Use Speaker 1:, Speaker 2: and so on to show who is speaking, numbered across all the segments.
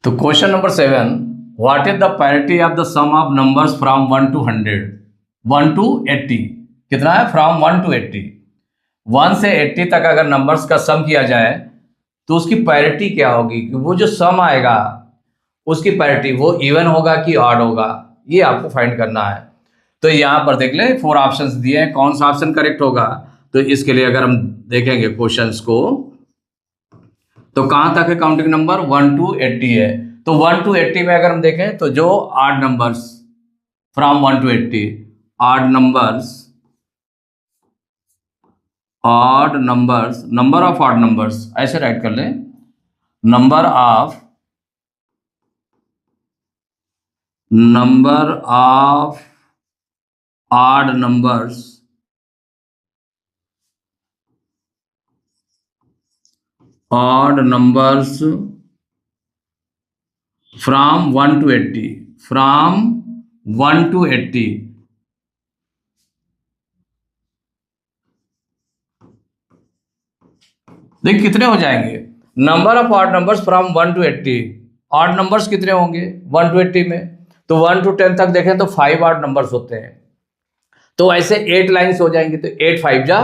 Speaker 1: तो question number 7, what is the parity of the sum of numbers from 1 to 100, 1 to 80? कितना है? From 1 to 80। 1 से 80 तक अगर नंबर्स का सम किया जाए तो उसकी पैरिटी क्या होगी? कि वो जो सम आएगा उसकी पैरिटी वो इवन होगा कि ऑड होगा, ये आपको फाइंड करना है। तो यहाँ पर देख ले 4 ऑप्शंस दिए हैं, कौन सा ऑप्शन करेक्ट होगा? तो इसके लिए अगर हम देखेंगे क्वेश्चंस को तो कहाँ तक है काउंटिंग नंबर? 1 to 80 है। तो 1 to 80 में अगर हम देखें तो जो odd numbers from 1 to 80, odd numbers, number of odd numbers, ऐसे राइट कर ले, number of odd numbers from 1 to 80, from 1 to 80। देख कितने हो जाएंगे? Number of odd numbers from 1 to 80, odd numbers कितने होंगे 1 to 80 में? तो 1 to 10 तक देखें तो 5 ऑड नंबर्स होते हैं, तो ऐसे 8 लाइन्स हो जाएंगी। तो 8 5 जा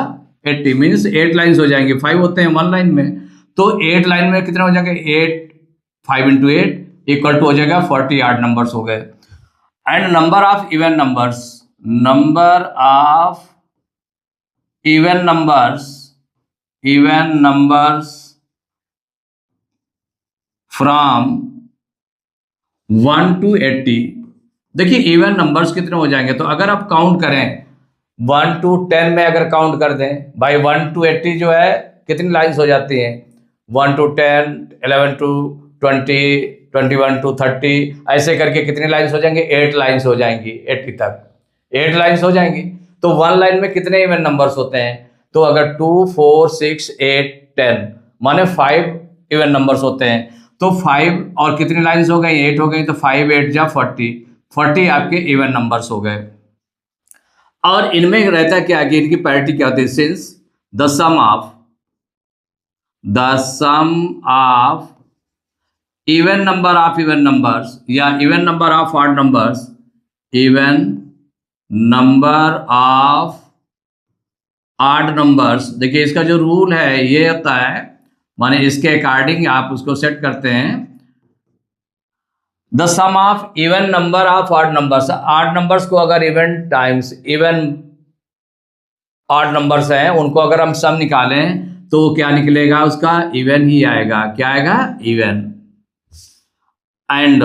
Speaker 1: 80 मीन्स 8 लाइन्स हो जाएंगे, 5 होते हैं 1 लाइन में। तो 8 लाइन में कितने हो जाएंगे? 8 5 into 8 इक्वल टू हो जाएगा 40 ऑड नंबर्स हो गए। And number of even numbers, number of even numbers from 1 to 80। देखिए इवन नंबर्स कितने हो जाएंगे? तो अगर आप काउंट करें 1 to 10 में अगर काउंट कर दें भाई 1 to 80 जो है कितनी लाइन्स हो जाती हैं? 1 to 10, 11 to 20, 21 to 30, ऐसे करके कितनी लाइन्स हो जाएंगी? 8 लाइन्स हो जाएंगी 80 तक, 8 लाइन्स हो जाएंगी। तो 1 लाइन में कितने इवन नंबर्स होते हैं? तो अगर 2 4 6 8 10 माने 5 इवन नंबर्स होते हैं। तो 5 और कितनी लाइन्स हो गई? 8 हो गई। तो 5 8 जा 40 आपके इवन नंबर्स हो गए। और इनमें रहता क्या कि इनकी पैरिटी क्या होती है? Since the sum of even number of even numbers या even number of odd numbers, even number of odd numbers, देखिए इसका जो रूल है ये होता है, माने इसके अकॉर्डिंग आप उसको सेट करते हैं। The sum of even number of odd numbers, odd numbers को अगर इवन ऑड नंबर्स हैं उनको अगर हम सम निकालें तो क्या निकलेगा? उसका इवन ही आएगा। क्या आएगा? Even. And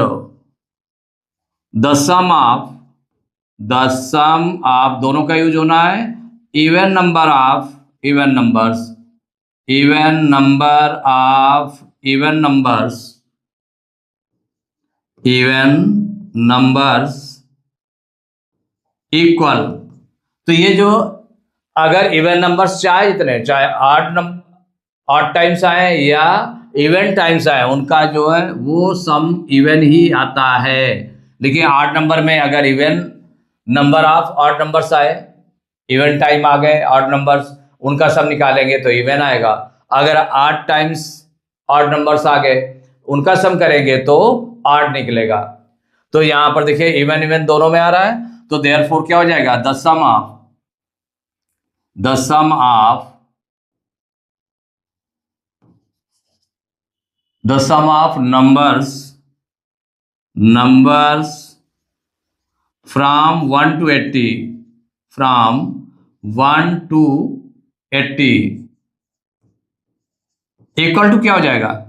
Speaker 1: the sum of दोनों का यूज होना है, even number of even numbers equal. तो ये जो अगर इवन नंबर्स चाहे जितने, चाहे ऑड टाइम्स आए या इवन टाइम्स आए, उनका जो है वो सम इवन ही आता है। लेकिन ऑड नंबर में अगर even number of odd numbers आए, इवन टाइम आ गए ऑड नंबर्स, उनका सम निकालेंगे तो इवन आएगा। अगर ऑड टाइम्स ऑड नंबर्स आ गए उनका सम करेंगे तो ऑड निकलेगा। तो यहाँ पर देखिए इवन दोनों में आ रहा है, तो देयरफॉर क्या हो जाएगा? The sum of numbers from 1 to 80, equal to क्या हो जाएगा?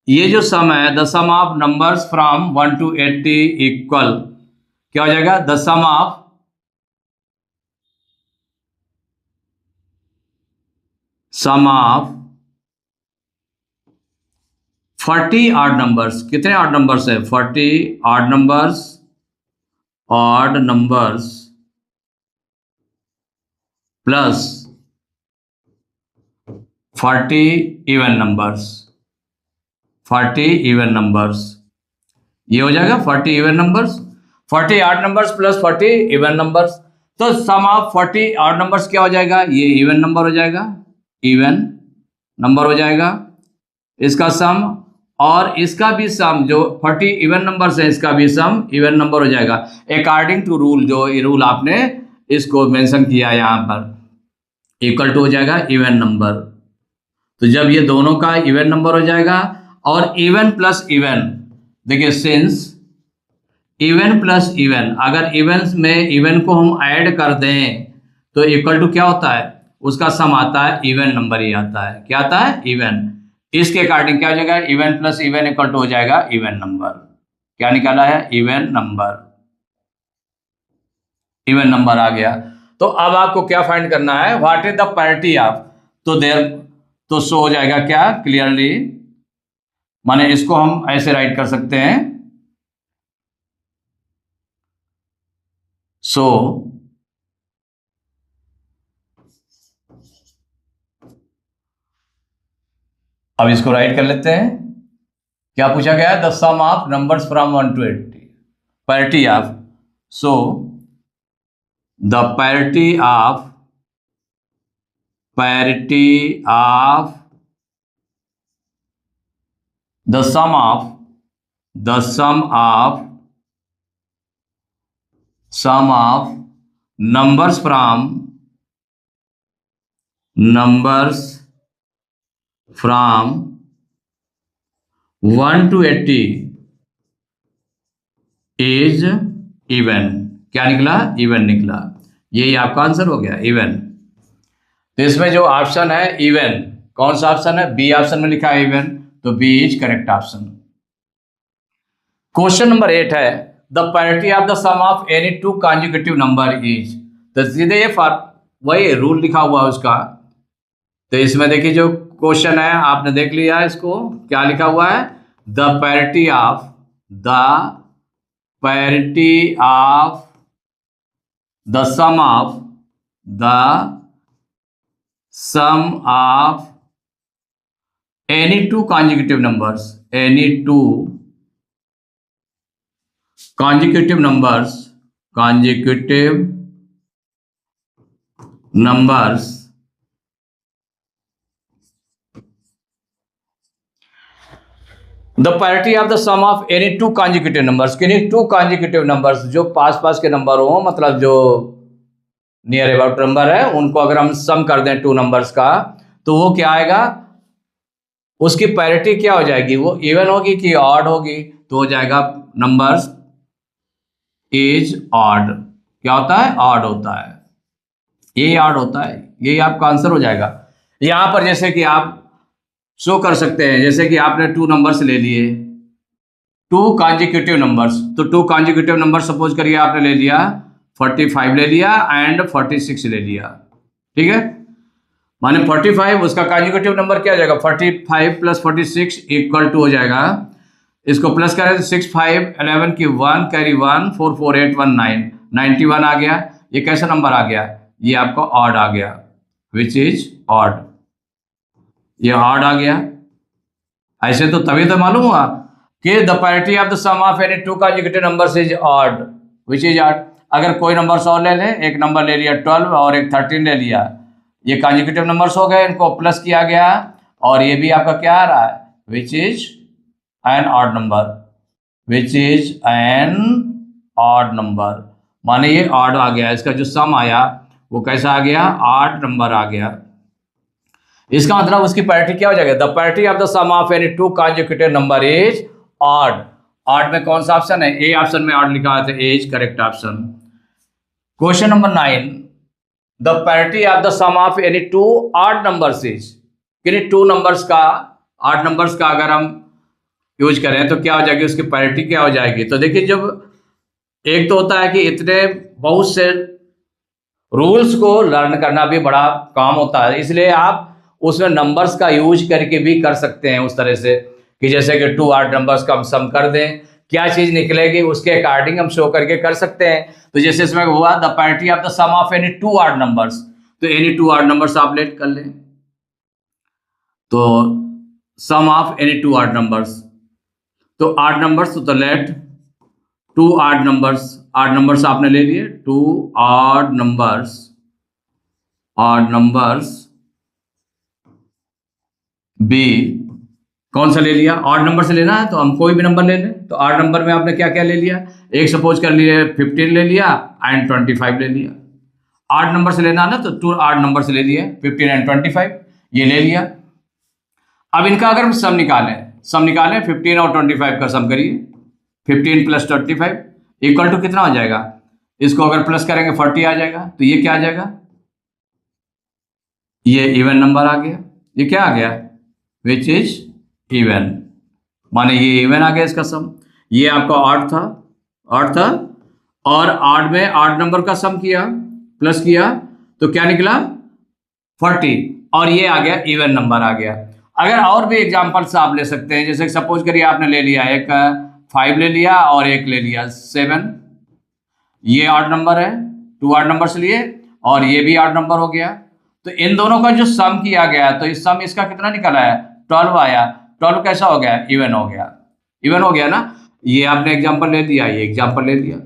Speaker 1: ये जो सम है the sum of numbers from 1 to 80 equal क्या हो जाएगा? The sum of 40 odd numbers. कितने ऑड नंबर्स है? 40 odd numbers plus 40 even numbers, ये हो जाएगा 40 even numbers, 40 odd numbers plus 40 even numbers. तो सम ऑफ 40 ऑड नंबर्स क्या हो जाएगा? ये इवन नंबर हो जाएगा, इसका सम। और इसका भी सम, जो 40 इवन नंबर्स है इसका भी सम इवन नंबर हो जाएगा अकॉर्डिंग टू रूल, जो ये रूल आपने इसको मेंशन किया यहाँ पर, इक्वल टू हो जाएगा इवन नंबर। तो जब ये दोनों का इवन नंबर हो जाएगा और इवन प्लस इवन, देखिए सिंस इवन प्लस इवन, अगर इवन में इवन को हम ऐड कर दें तो इक्वल टू क्या होता है, उसका सम आता है इवन नंबर ही आता है। क्या आता है, इवन। इसके अकॉर्डिंग क्या हो जाएगा, even plus even equal to हो जाएगा इवन नंबर। क्या निकाला है, इवन नंबर। इवन नंबर आ गया। तो अब आपको क्या फाइंड करना है, what is the parity of, तो देर तो शो हो जाएगा क्या क्लियरली, माने इसको हम ऐसे राइट कर सकते हैं, सो अब इसको राइट कर लेते हैं। क्या पूछा गया है, the sum of numbers from 1 to 80, parity of, so the parity of the sum of numbers from 1 to 80 is even. क्या निकला, इवन निकला। यही आपका आंसर हो गया, इवन। तो इसमें जो ऑप्शन है इवन, कौन सा ऑप्शन है, बी ऑप्शन में लिखा है इवन, तो B is correct option. Question number 8 है, the parity of the sum of any two consecutive number is, तो सीधे ये वही रूल लिखा हुआ है उसका। तो इसमें देखिए जो क्वेश्चन है आपने देख लिया, इसको क्या लिखा हुआ है, the parity of the sum of any two consecutive numbers the parity of the sum of any two consecutive numbers, किन्हीं टू कॉन्जिक्यूटिव नंबर्स जो पास पास के नंबर हो, मतलब जो नियर अबाउट नंबर है, उनको अगर हम सम कर दें टू नंबर्स का, तो वो क्या आएगा, उसकी पैरिटी क्या हो जाएगी, वो इवन होगी कि ऑड होगी, तो हो जाएगा नंबर्स इज ऑड। क्या होता है, ऑड होता है, यही ऑड होता है, यही आपका आंसर हो जाएगा। यहां पर जैसे कि आप शो कर सकते हैं, जैसे कि आपने टू नंबर्स ले लिए, टू कॉन्जिक्यूटिव नंबर्स, तो टू कॉन्जिक्यूटिव नंबर सपोज करिए आपने ले लिया 45 ले लिया एंड 46 ले लिया, ठीक है, माने 45 उसका कॉन्जिक्यूटिव नंबर क्या हो जाएगा, 45 प्लस 46 इक्वल टू हो जाएगा, इसको प्लस करें तो 6 5 11 की 1 कैरी 1 4 4 8 1 9 91 आ गया। ये कैसा नंबर आ गया, ये आपका ऑड आ गया, विच इज ऑड, ये ऑड आ गया। ऐसे तो तभी तो मालूम हुआ कि the parity of the sum of any two consecutive numbers is odd, which is odd. अगर कोई नंबर्स और ले लें, एक नंबर ले लिया 12 और एक 13 ले लिया, ये कॉन्जिक्यूटिव नंबर्स हो गए, इनको प्लस किया गया और ये भी आपका क्या आ रहा है, which is an odd number, which is an odd number, माने ये ऑड आ गया, इसका जो सम आया वो कैसा आ गया, ऑड नंबर आ गया। इसका मतलब उसकी पैरिटी क्या हो जाएगा, the parity of the sum of any two consecutive number is odd. Odd में कौन सा ऑप्शन है, ए ऑप्शन में ऑड लिखा है, तो A is correct option. Question number 9, the parity of the sum of any two odd numbers is, किन्हीं two numbers का, ऑड नंबर्स का अगर हम यूज करें तो क्या हो जाएगी, उसकी पैरिटी क्या हो जाएगी। तो देखिए जब एक तो होता है कि इतने बहुत से रूल्स को लर्न करना भी बड़ा काम होता है, इसलिए आप उसमें नंबर्स का यूज करके भी कर सकते हैं उस तरह से कि जैसे कि टू ऑड नंबर्स का हम सम कर दें, क्या चीज निकलेगी उसके अकॉर्डिंग हम शो करके कर सकते हैं। तो जैसे इसमें हुआ the parity of the sum of any two odd numbers, तो एनी टू ऑड नंबर्स आप लेट कर लें, तो sum of any two odd numbers, तो ऑड नंबर्स तो लेट टू ऑड नंबर्स आपने ले लिए, टू ऑड नंबर्स बी कौन सा ले लिया, ऑड नंबर से लेना है तो हम कोई भी नंबर ले लें। तो ऑड नंबर में आपने क्या क्या ले लिया, एक सपोज कर लिए 15 ले लिया एंड 25 ले लिया। ऑड नंबर से लेना है ना, तो 2 ऑड नंबर से ले लिए 15 एंड 25, ये ले लिया। अब इनका अगर हम सम निकालें 15 और 25 का सम करिए, 15 प्लस 25 इक्वल टू कितना हो जाएगा, इसको अगर प्लस करेंगे 40 आ जाएगा। तो ये क्या आ जाएगा, ये इवन नंबर आ गया। ये क्या आ गया, विच इज इवन, माने ये इवन आ गया इसका सम। ये आपका ऑड था और ऑड में ऑड नंबर का सम किया, प्लस किया तो क्या निकला 40, और ये आ गया इवन नंबर आ गया। अगर और भी एग्जांपल्स आप ले सकते हैं, जैसे सपोज करिए आपने ले लिया एक 5 ले लिया और एक ले लिया 7, ये ऑड नंबर है, 2 ऑड नंबर से लिए और ये भी ऑड नंबर हो गया। तो इन दोनों का जो सम किया गया तो इस सम इसका कितना निकला है, 12 आया। 12 कैसा हो गया, इवन हो गया, इवन हो गया ना। ये आपने एग्जांपल ले लिया, ये एग्जांपल ले लिया।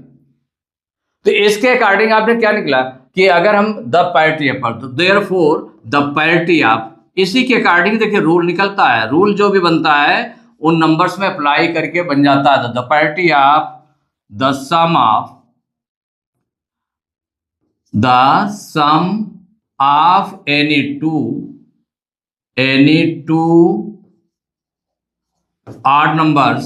Speaker 1: तो इसके अकॉर्डिंग आपने क्या निकला कि अगर हम द पैरिटी ऑफ, तो देयरफॉर द पैरिटी ऑफ, इसी के अकॉर्डिंग देखिए रूल निकलता है, रूल जो भी बनता है उन नंबर्स में अप्लाई करके बन जाता है। The parity of the sum of any two odd numbers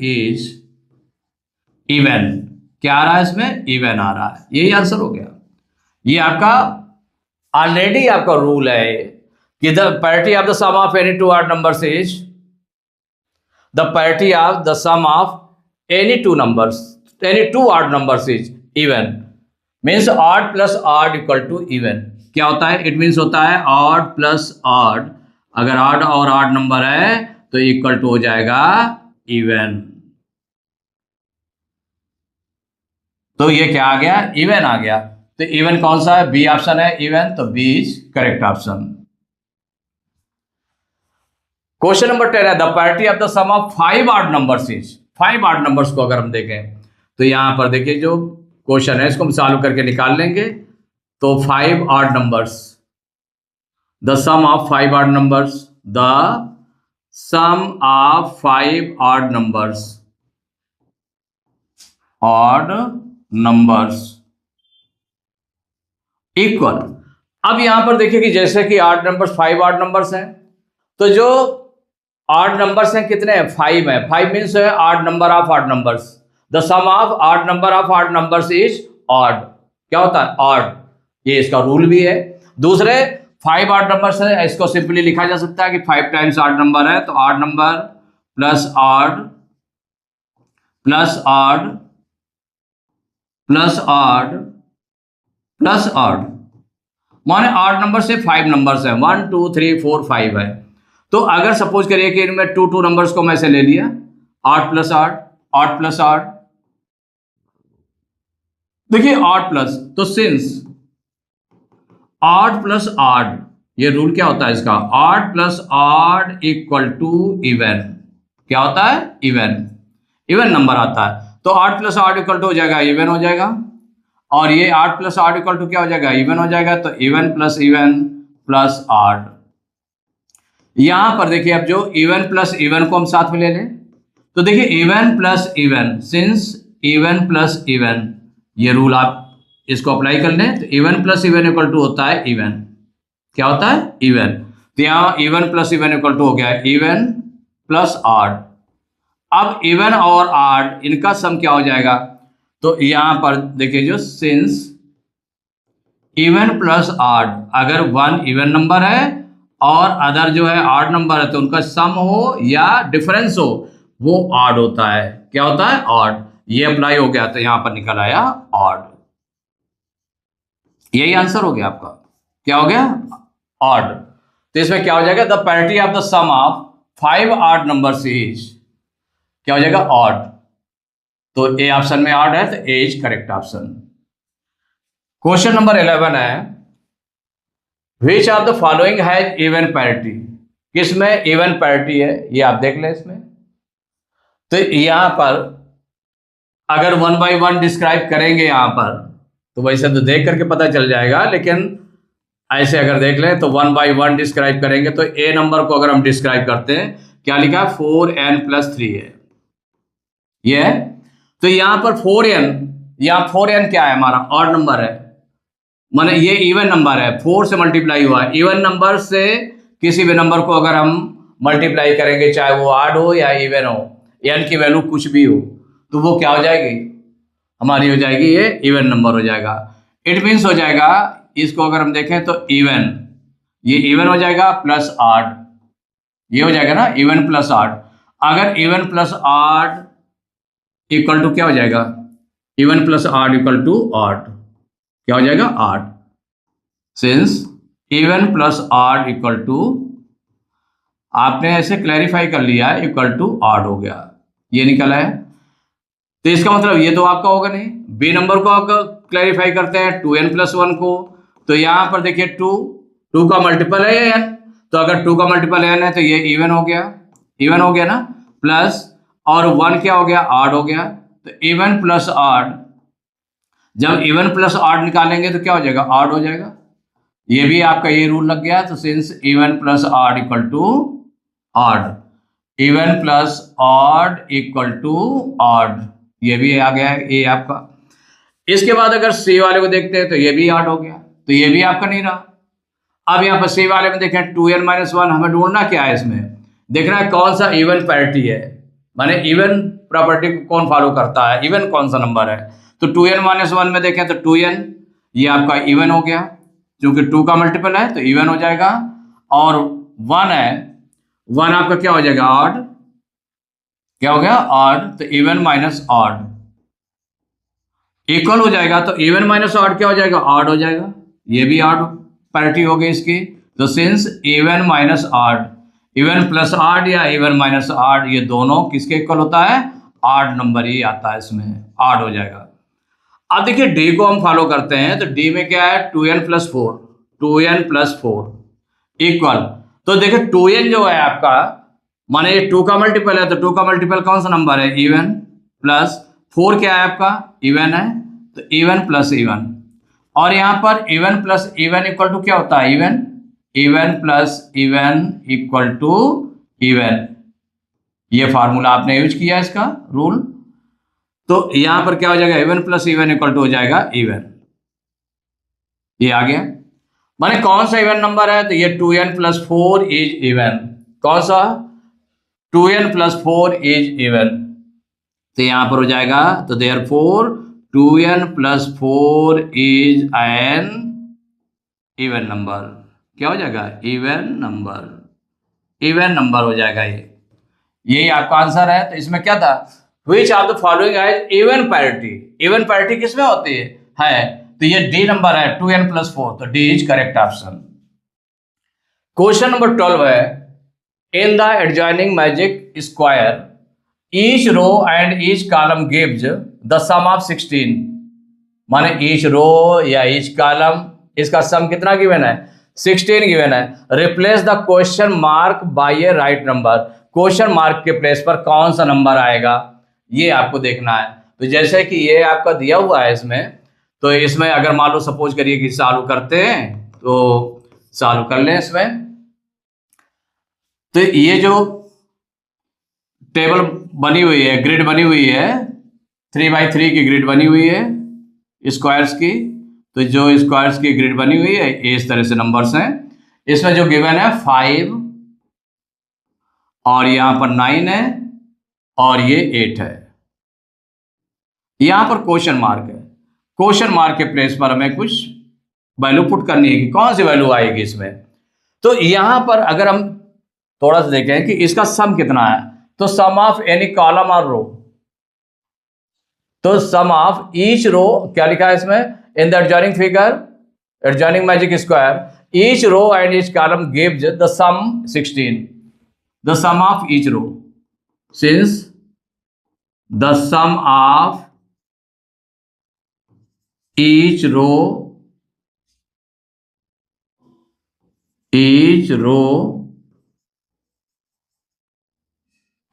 Speaker 1: is even। क्या आ रहा है इसमें, इवन आ रहा है, यही आंसर हो गया। ये आपका ऑलरेडी आपका रूल है कि the parity of the sum of any two odd numbers is the parity of the sum of any two odd numbers is even. Means odd plus odd equal to even. क्या होता है, it means होता है odd plus odd, अगर odd और odd number है तो equal to हो जाएगा इवन। तो ये क्या आ गया, इवन आ गया। तो इवन कौन सा है, बी ऑप्शन है इवन, तो B is correct option. Question number 10 है the parity of the sum of 5 odd numbers is. 5 odd numbers को अगर हम देखें तो यहां पर देखिए जो क्वेश्चन है इसको हम सॉल्व करके निकाल लेंगे। तो 5 odd numbers, the sum of 5 odd numbers, the sum of 5 odd numbers equal. अब यहां पर देखिए कि जैसे कि ऑड नंबर्स 5 ऑड नंबर्स हैं, तो जो ऑड नंबर्स हैं कितने हैं, 5 है। 5 मीन्स है odd number of odd numbers. The sum of odd number of odd numbers is odd. क्या होता है, ऑड। ये इसका रूल भी है। दूसरे 5 ऑड नंबर्स है, इसको सिंपली लिखा जा सकता है कि 5 टाइम्स ऑड नंबर है, तो odd number plus odd plus odd plus odd plus odd, माने ऑड नंबर से 5 नंबर्स है, 1 2 3 4 5 है। तो अगर सपोज करिए कि इनमें 2 नंबर्स को मैं से ले लिया, odd plus odd, odd plus odd, देखिए ऑड प्लस, तो सिंस ऑड प्लस ऑड, ये रूल क्या होता है इसका, odd plus odd equal to even. क्या होता है, इवन, इवन नंबर आता है। तो odd plus odd equal to हो जाएगा इवन हो जाएगा, और ये odd plus odd equal to क्या हो जाएगा, इवन हो जाएगा। तो इवन प्लस ऑड। यहां पर देखिए अब जो इवन प्लस इवन को हम साथ में ले लें, तो देखिए even plus even, since even plus even, ये रूल आप इसको अप्लाई कर लें। तो even plus even equal to होता है इवन। क्या होता है, इवन। तो यहां even plus even equal to हो गया इवन प्लस ऑड। अब इवन और ऑड इनका सम क्या हो जाएगा, तो यहां पर देखिए जो सिंस इवन प्लस ऑड, अगर 1 इवन नंबर है और अदर जो है ऑड नंबर है, तो उनका सम हो या डिफरेंस हो वो ऑड होता है। क्या होता है, ऑड। ये अप्लाई हो गया तो यहां पर निकल आया ऑड। यही आंसर हो गया आपका। क्या हो गया, ऑड। तो इसमें क्या हो जाएगा, the parity of the sum of 5 odd numbers is, क्या हो जाएगा, ऑड। तो ए ऑप्शन में ऑड है, तो A is correct option. Question number 11 है which of the following has even parity. किसमें इवन पैरिटी है, ये आप देख लें इसमें। तो यहां पर अगर 1 by 1 डिस्क्राइब करेंगे यहां पर, तो वैसे तो देख करके पता चल जाएगा, लेकिन ऐसे अगर देख लें तो 1/1 डिस्क्राइब करेंगे तो ए नंबर को अगर हम डिस्क्राइब करते हैं, क्या लिखा है, 4n+3 है ये है। तो यहां पर 4n, यहाँ 4n क्या है, हमारा ऑड नंबर है, माने ये इवन नंबर है, 4 से मल्टीप्लाई हुआ है। इवन नंबर से किसी भी नंबर को अगर हम मल्टीप्लाई करेंगे, चाहे वो ऑड हो या इवन हो, n की वैल्यू कुछ भी हो, तो वो क्या हो जाएगी, हमारी हो जाएगी, ये इवन नंबर हो जाएगा। इट मीन्स हो जाएगा, इसको अगर हम देखें तो इवन, ये इवन हो जाएगा प्लस ऑड, ये हो जाएगा ना इवन प्लस ऑड। अगर even plus odd equal to क्या हो जाएगा, even plus odd equal to odd, क्या हो जाएगा, odd. Since even plus odd equal to, आपने ऐसे क्लैरिफाई कर लिया है, इक्वल टू ऑड हो गया, ये निकला है। तो इसका मतलब ये तो आपका होगा नहीं। बी नंबर को आपका क्लैरिफाई करते हैं 2n+1 को, तो यहां पर देखिए 2 का मल्टीपल है या n, तो अगर 2 का मल्टीपल n है तो ये इवन हो गया, इवन हो गया ना, प्लस और 1 क्या हो गया, ऑड हो गया। तो इवन प्लस ऑड, जब इवन प्लस ऑड निकालेंगे तो क्या हो जाएगा, ऑड हो जाएगा। ये भी आपका ये रूल लग गया। तो since even plus odd equal to odd, even plus odd equal to odd, ये भी आ गया है ये आपका। इसके बाद अगर सी वाले को देखते हैं तो ये भी ऑड हो गया, तो ये भी आपका नहीं रहा। अब यहाँ पर सी वाले में देखें 2n-1, हमें ढूंढना क्या है, इसमें देखना है कौन सा इवन पैरिटी है, माने इवन प्रॉपर्टी को कौन फॉलो करता है, इवन कौन सा नंबर है। तो 2n-1 में देखें तो 2n ये आपका इवन हो गया, क्योंकि 2 का मल्टीपल है तो इवन हो जाएगा। और 1 है, 1 आपका क्या हो जाएगा, ऑड, क्या हो गया, ऑड। तो इवन माइनस ऑड इक्वल हो जाएगा, तो इवन माइनस ऑड क्या हो जाएगा, ऑड हो जाएगा, ये भी ऑड पैरिटी हो गई इसकी। तो since even minus odd, even plus odd या इवन माइनस ऑड, ये दोनों किसके इक्वल होता है, ऑड नंबर ही आता है, इसमें ऑड हो जाएगा। अब देखिए डी को हम फॉलो करते हैं, तो डी में क्या है, 2n+4, 2n+4 इक्वल, तो देखिए 2n जो है आपका, माने ये 2 का मल्टीपल है, तो 2 का मल्टीपल कौन सा नंबर है, इवन, प्लस 4 क्या है आपका, इवन है, तो इवन प्लस इवन। और यहां पर even plus even equal to क्या होता है, even, even plus even equal to even. ये फार्मूला आपने यूज किया इसका रूल, तो यहां पर क्या हो जाएगा, even plus even equal to हो जाएगा इवन, ये आ गया। माने कौन सा इवन नंबर है, तो ये 2n+4 इज इवन, कौन सा, 2n+4 इज इवन, तो यहां पर हो जाएगा, तो therefore 2n+4 is an even number, क्या हो जाएगा, इवन नंबर, इवन नंबर हो जाएगा ये, यही आपका आंसर है। तो इसमें क्या था, विच ऑफ द फॉलोइंग है इवन पैरिटी, इवन पैरिटी किसमें होती है, तो ये डी नंबर है 2n+4, तो D is correct option. Question number 12 है, in the adjoining magic square each row and each column gives the sum of 16, माने ईच रो या ईच कॉलम, इसका सम कितना गिवन है, 16 गिवन है। Replace the question mark by a right number, question mark के place पर कौन सा नंबर आएगा, ये आपको देखना है। तो जैसे कि ये आपका दिया हुआ है इसमें, तो इसमें अगर मान लो सपोज करिए कि सॉल्व करते हैं, तो सॉल्व कर लें इसमें। तो ये जो टेबल बनी हुई है, ग्रिड बनी हुई है, 3x3 की ग्रिड बनी हुई है स्क्वायर्स की, तो जो स्क्वायर्स की ग्रिड बनी हुई है ये इस तरह से नंबर्स हैं। इसमें जो गिवन है 5 और यहां पर 9 है और ये 8 है। यहां पर क्वेश्चन मार्क है, क्वेश्चन मार्क के प्लेस पर हमें कुछ वैल्यू पुट करनी है कि कौन सी वैल्यू आएगी इसमें। तो यहां पर अगर हम थोड़ा सा देखें कि इसका सम कितना है, तो सम ऑफ एनी कॉलम और रो, तो सम ऑफ ईच रो क्या लिखा है इसमें, in the adjoining figure, adjoining magic square each row and each column gives the sum 16, the sum of each row, since the sum of each row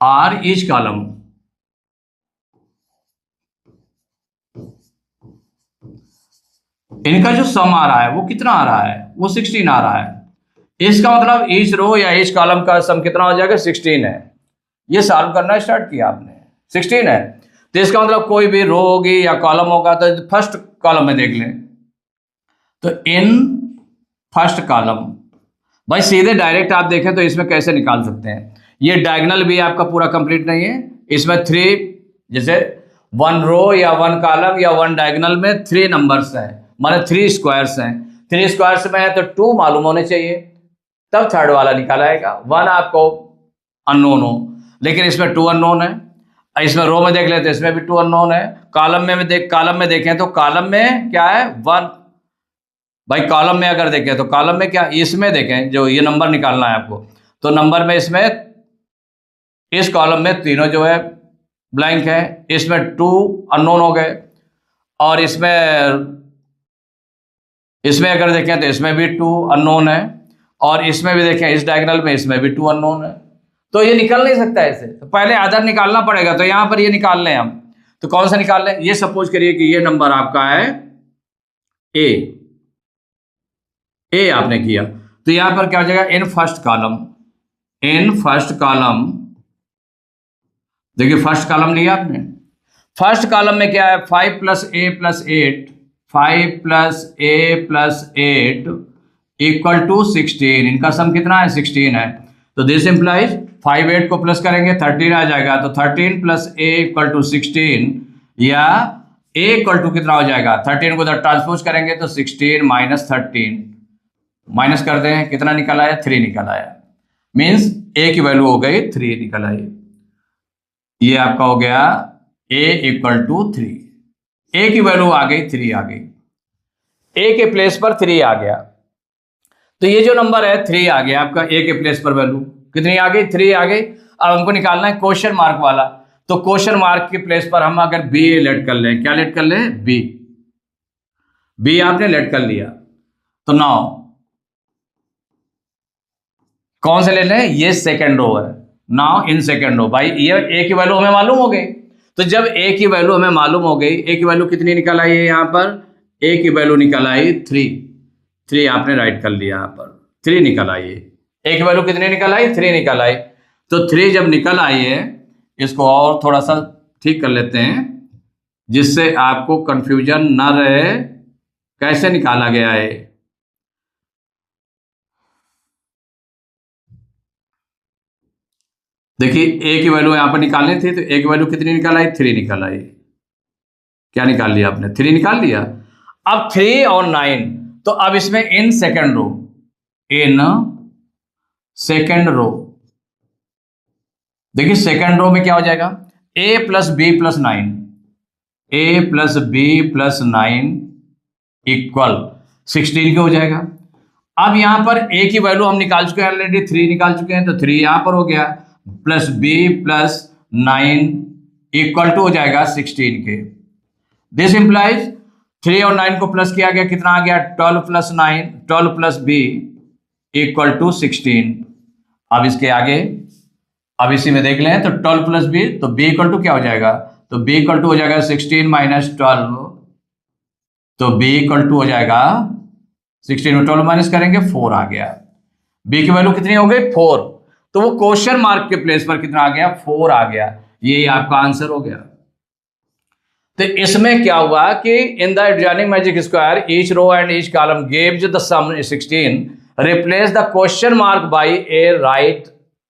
Speaker 1: or each column इनका जो सम आ रहा है वो कितना आ रहा है, वो 16 आ रहा है। इसका मतलब ईच रो या ईच कॉलम का सम कितना हो जाएगा, 16 है। ये सॉल्व करना स्टार्ट किया आपने, 16 है। तो इसका मतलब कोई भी रो होगी या कॉलम होगा तो फर्स्ट कॉलम में देख लें, तो इन फर्स्ट कॉलम, भाई सीधे डायरेक्ट आप देखें तो इसमें कैसे निकाल सकते हैं, ये डायगोनल भी आपका पूरा कंप्लीट नहीं है, इसमें 3, जैसे 1 रो या 1 कॉलम या 1 डायगोनल में 3 नंबर्स हैं, माने 3 स्क्वायर्स हैं, 3 स्क्वायर्स में है तो 2 मालूम होने चाहिए, तब थर्ड वाला निकाल आएगा। 1 आपको अननोन हो, लेकिन इसमें 2 अननोन है। इसमें रो में देख लेते हैं, इसमें भी 2 अननोन है। कॉलम में देखें तो कॉलम में क्या है, 1। भाई कॉलम में अगर देखें तो कॉलम में क्या, इसमें देखें जो ये नंबर निकालना है आपको, तो नंबर में इसमें इस कॉलम में तीनों जो है ब्लैंक है, इसमें 2 अननोन हो गए, और इसमें अगर देखें तो इसमें भी 2 अननोन है, और इसमें भी देखें इस डायगोनल में इसमें भी 2 अननोन है। तो ये निकल नहीं सकता ऐसे, तो पहले अदर निकालना पड़ेगा। तो यहां पर ये निकाल लें हम, तो कौन सा निकाल लें, ये सपोज करिए कि ये नंबर आपका है ए आपने किया, तो यहां पर क्या हो जाएगा, इन फर्स्ट कॉलम, देखिए फर्स्ट कॉलम लिया आपने, फर्स्ट कॉलम में क्या है, 5 + a + 8, 5 + a + 8 = 16। इनका सम कितना है, 16 है। तो दिस इंप्लाइज 5 8 को प्लस करेंगे 13 आ जाएगा, तो 13 + a = 16, या a = कितना हो जाएगा, 13 को उधर ट्रांसपोज करेंगे तो 16 - 13, माइनस कर दें, कितना निकल आया, 3 निकल आया। मीन्स a की वैल्यू हो गई 3 निकल आई। ये आपका हो गया a = 3, a की वैल्यू आ गई 3 आ गई, a के प्लेस पर 3 आ गया। तो ये जो नंबर है 3 आ गया आपका, a के प्लेस पर वैल्यू कितनी आ गई, 3 आ गई। अब हमको निकालना है क्वेश्चन मार्क वाला, तो क्वेश्चन मार्क के प्लेस पर हम अगर b लेट कर लें, क्या लेट कर लें, b आपने लेट कर लिया, तो नाउ कौन से ले लें, ये सेकंड रो है। नाउ इन सेकंड रो, भाई ये a की वैल्यू हमें मालूम हो गई, तो जब a की वैल्यू हमें मालूम हो गई, a की वैल्यू कितनी निकल आई है, यहाँ पर a की वैल्यू निकल आई 3 आपने राइट कर लिया, यहाँ पर 3 निकल आई है। a की वैल्यू कितनी निकल आई, 3 निकल आई। तो 3 जब निकल आई है, इसको और थोड़ा सा ठीक कर लेते हैं जिससे आपको कंफ्यूजन ना रहे कैसे निकाला गया है। देखिए a की वैल्यू यहां पर निकालनी थी, तो a की वैल्यू कितनी निकल आई, 3 निकल आई। क्या निकाल लिया आपने, 3 निकाल लिया। अब 3 और 9, तो अब इसमें इन सेकंड रो, देखिए सेकंड रो में क्या हो जाएगा, a + b + 9, a + b + 9 = 16 क्यों हो जाएगा। अब यहां पर a की वैल्यू हम निकाल चुके हैं ऑलरेडी, 3 निकाल चुके हैं, तो 3 यहां पर हो गया, प्लस b + 9 = हो जाएगा 16 के। दिस इंप्लाइज 3 और 9 को प्लस किया गया, कितना आ गया, 12 + 9, 12 + b = 16। अब इसके आगे, अब इसी में देख लें, तो 12 + b, तो b = क्या हो जाएगा, तो b = हो जाएगा 16 - 12, तो b = हो जाएगा 16 में 12 माइनस करेंगे 4 आ गया। b की वैल्यू कितनी हो गई, 4। तो वो क्वेश्चन मार्क के प्लेस पर कितना आ गया, 4 आ गया। ये आपका आंसर हो गया। तो इसमें क्या हुआ कि in the adjoining magic square each row and each column gives the sum 16, replace the question mark by a right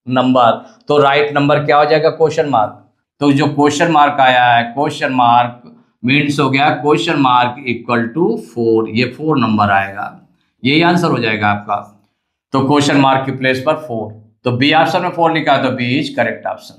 Speaker 1: number. तो राइट नंबर क्या हो जाएगा, क्वेश्चन मार्क। तो जो क्वेश्चन मार्क आया है, क्वेश्चन मार्क मीन्स हो गया क्वेश्चन मार्क = 4, ये 4 नंबर आएगा, यही आंसर हो जाएगा आपका। तो क्वेश्चन मार्क की प्लेस पर 4, तो बी ऑप्शन में 4 लिखा, तो बी इज करेक्ट ऑप्शन।